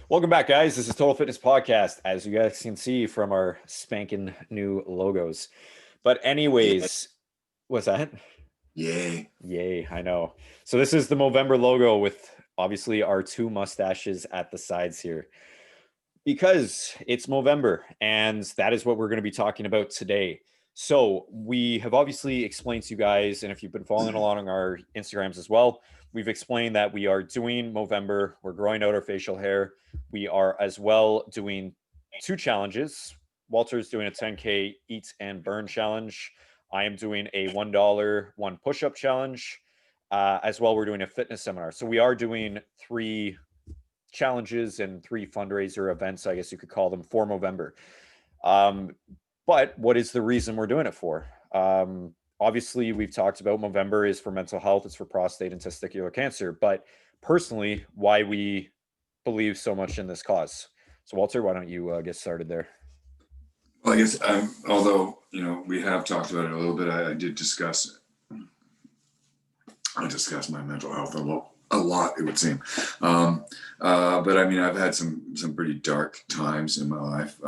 Welcome back, guys. This is Total Fitness Podcast, as you guys can see from our spanking new logos. But Yeah. anyways, what's that? Yay. Yay, I know. So this is the Movember logo with obviously our two mustaches at the sides here because it's Movember, and that is what we're going to be talking about today. So we have obviously explained to you guys, and if you've been following along on our Instagrams as well, we've explained that we are doing Movember. We're growing out our facial hair. We are as well doing two challenges. Walter's doing a 10K eat and burn challenge. I am doing a $1 one push-up challenge. As well, we're doing a fitness seminar. So we are doing three challenges and three fundraiser events, I guess you could call them, for Movember. Um, but what is the reason we're doing it for? Obviously, we've talked about Movember is for mental health, it's for prostate and testicular cancer. But personally, why we believe so much in this cause. So, Walter, why don't you get started there? Well, I guess although we have talked about it a little bit, I did discuss. I discussed my mental health a lot. It would seem, but I mean, I've had some pretty dark times in my life.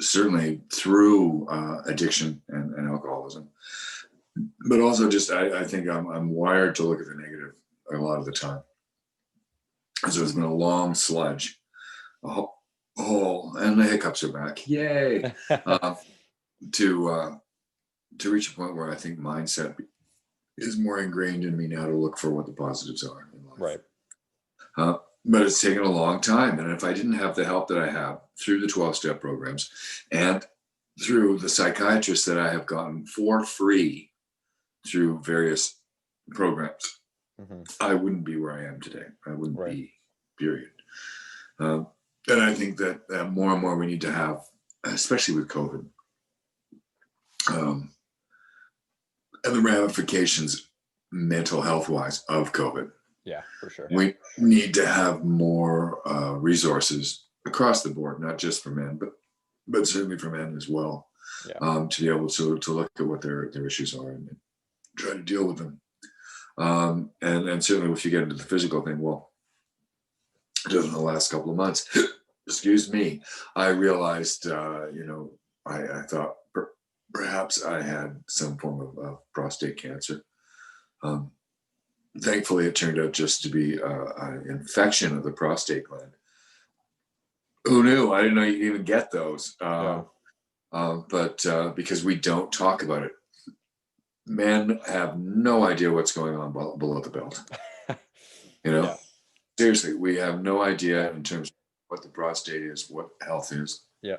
Certainly through addiction and alcoholism, but also just I think I'm wired to look at the negative a lot of the time. So it's been a long sludge. Oh, and the hiccups are back. Yay! uh, to reach a point where I think mindset is more ingrained in me now to look for what the positives are in life. Right. But it's taken a long time. And if I didn't have the help that I have through the 12-step programs and through the psychiatrists that I have gotten for free through various programs, I wouldn't be where I am today. I wouldn't be, period. And I think that more and more we need to have, especially with COVID, and the ramifications mental health wise of COVID. Yeah, for sure. We need to have more resources across the board, not just for men, but certainly for men as well, to be able to look at what their issues are and try to deal with them. And certainly if you get into the physical thing, well, just in the last couple of months, excuse me, I realized, I thought perhaps I had some form of prostate cancer. Thankfully, it turned out just to be an infection of the prostate gland. Who knew? I didn't know you could even get those. But because we don't talk about it, men have no idea what's going on below the belt. Seriously, we have no idea in terms of what the prostate is, what health is. Yeah.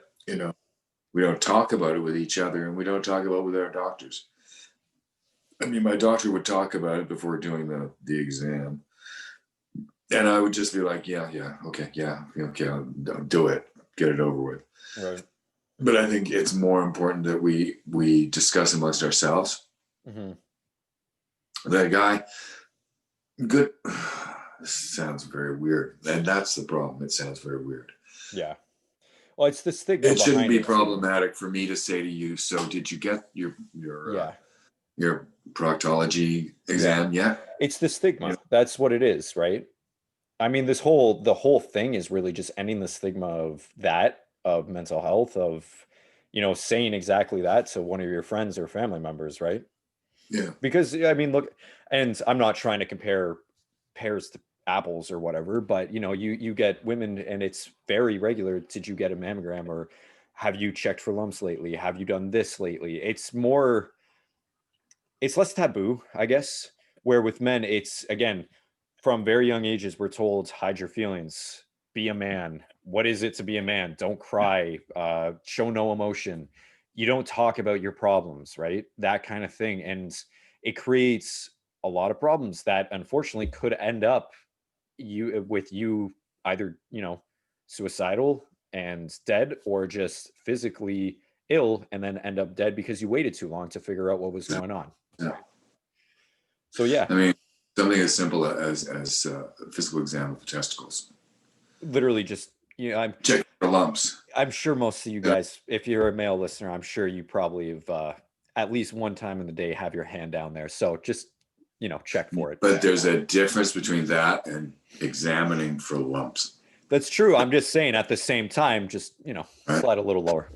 We don't talk about it with each other, and we don't talk about it with our doctors. I mean, my doctor would talk about it before doing the exam, and I would just be like, okay, I'll do it, get it over with. Right. But I think it's more important that we discuss amongst ourselves. That guy, good. This sounds very weird, and that's the problem. It sounds very weird. Yeah. Well, it's the stigma. It shouldn't be problematic for me to say to you, so did you get your proctology exam yet? It's the stigma. That's what it is, right? I mean, the whole thing is really just ending the stigma of mental health, of, saying exactly that to one of your friends or family members, right? Yeah. Because, I mean, look, and I'm not trying to compare pears to apples or whatever, but you get women and it's very regular. Did you get a mammogram, or have you checked for lumps lately? Have you done this lately? It's less taboo, I guess, where with men, it's, again, from very young ages, we're told, hide your feelings, be a man. What is it to be a man? Don't cry, show no emotion. You don't talk about your problems, right? That kind of thing. And it creates a lot of problems that unfortunately could end up with you either, suicidal and dead, or just physically ill and then end up dead because you waited too long to figure out what was going on. Yeah. So, yeah. I mean, something as simple as a physical exam of the testicles. Literally just, I'm check for lumps. I'm sure most of you guys, if you're a male listener, I'm sure you probably have at least one time in the day have your hand down there. So just check for it. But there's a difference between that and examining for lumps. That's true. I'm just saying at the same time, just, Right? slide a little lower.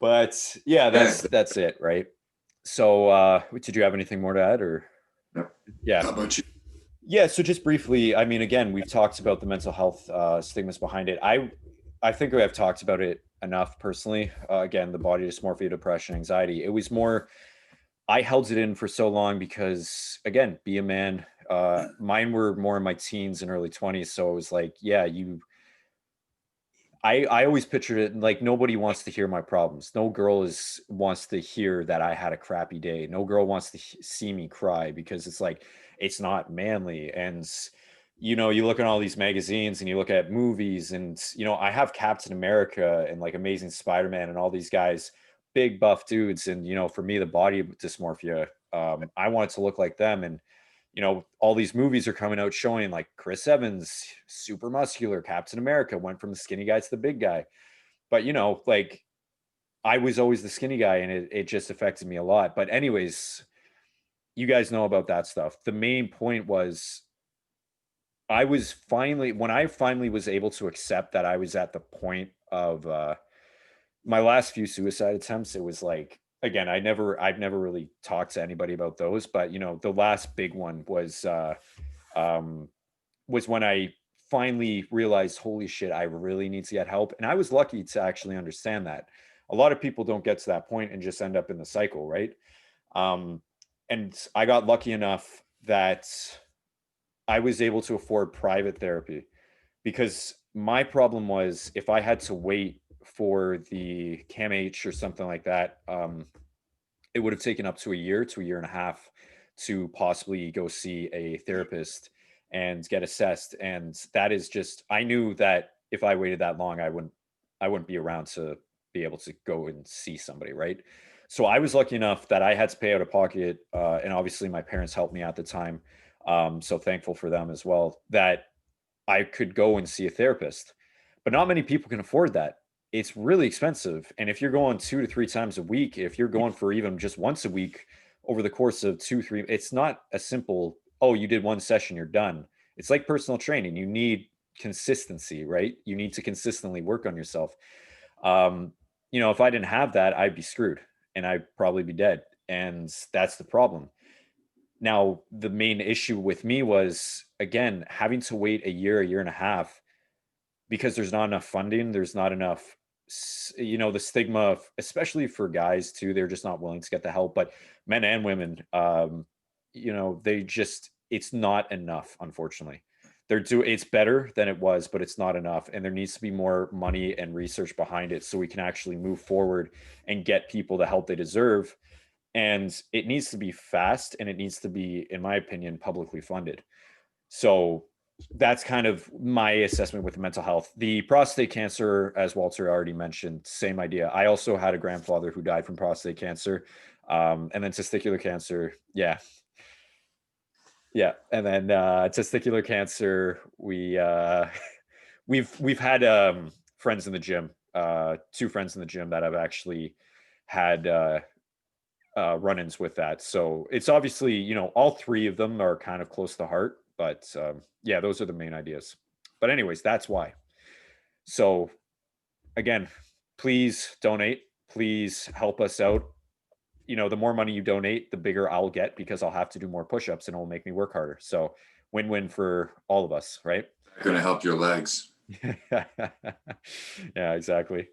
But yeah, Okay. that's it, right? So did you have anything more to add, or? Yep. Yeah. How about you? Yeah, so just briefly, I mean, again, we've talked about the mental health stigmas behind it. I think I've talked about it enough personally. Again, the body dysmorphia, depression, anxiety. It was more, I held it in for so long because, again, be a man. Mine were more in my teens and early 20s. So it was like, yeah, I always pictured it like nobody wants to hear my problems. No girl wants to hear that I had a crappy day. No girl wants to see me cry because it's like it's not manly. And you look at all these magazines and you look at movies and I have Captain America and like Amazing Spider-Man and all these guys, big buff dudes. And for me, the body dysmorphia, I wanted to look like them. And all these movies are coming out showing like Chris Evans, super muscular, Captain America went from the skinny guy to the big guy. But, like I was always the skinny guy and it just affected me a lot. But, anyways, you guys know about that stuff. The main point was when I finally was able to accept that I was at the point of my last few suicide attempts, it was like, again, I've never really talked to anybody about those, but the last big one um, was when I finally realized, holy shit, I really need to get help. And I was lucky to actually understand that. A lot of people don't get to that point and just end up in the cycle, right? Um, and I got lucky enough that I was able to afford private therapy because my problem was if I had to wait for the CAMH or something like that, it would have taken up to a year and a half to possibly go see a therapist and get assessed. And that is just, I knew that if I waited that long, I wouldn't be around to be able to go and see somebody. Right. So I was lucky enough that I had to pay out of pocket. And obviously my parents helped me at the time. So thankful for them as well, that I could go and see a therapist. But not many people can afford that. It's really expensive. And if you're going 2 to 3 times a week, if you're going for even just once a week over the course of 2, 3, it's not a simple, oh, you did one session, you're done. It's like personal training. You need consistency, right? You need to consistently work on yourself. Um, if I didn't have that, I'd be screwed and I'd probably be dead. And that's the problem. Now, the main issue with me was, again, having to wait a year and a half because there's not enough funding. There's not enough, the stigma, especially for guys too. They're just not willing to get the help. But men and women, it's not enough, unfortunately. It's better than it was, but it's not enough. And there needs to be more money and research behind it so we can actually move forward and get people the help they deserve. And it needs to be fast and it needs to be, in my opinion, publicly funded. So that's kind of my assessment with mental health. The prostate cancer, as Walter already mentioned, same idea. I also had a grandfather who died from prostate cancer, and then testicular cancer. Yeah, yeah, and then testicular cancer. We've had friends in the gym, two friends in the gym that have actually had run-ins with that. So it's obviously, all three of them are kind of close to heart, but yeah, those are the main ideas. But anyways, that's why. So again, please donate. Please help us out. The more money you donate, the bigger I'll get because I'll have to do more push-ups and it'll make me work harder. So win-win for all of us, right? Going to help your legs. Yeah, exactly.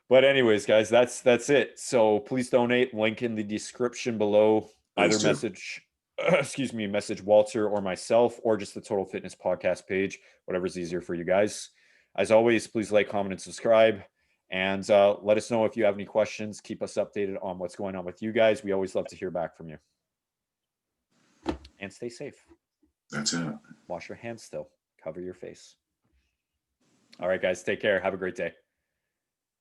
But anyways, guys, that's it. So please donate. Link in the description below. Either Please do. message, excuse me, message Walter or myself, or just the Total Fitness podcast page, whatever's easier for you guys. As always, please like, comment, and subscribe. And let us know if you have any questions. Keep us updated on what's going on with you guys. We always love to hear back from you. And stay safe. That's it. Wash your hands still. Cover your face. All right, guys, take care. Have a great day.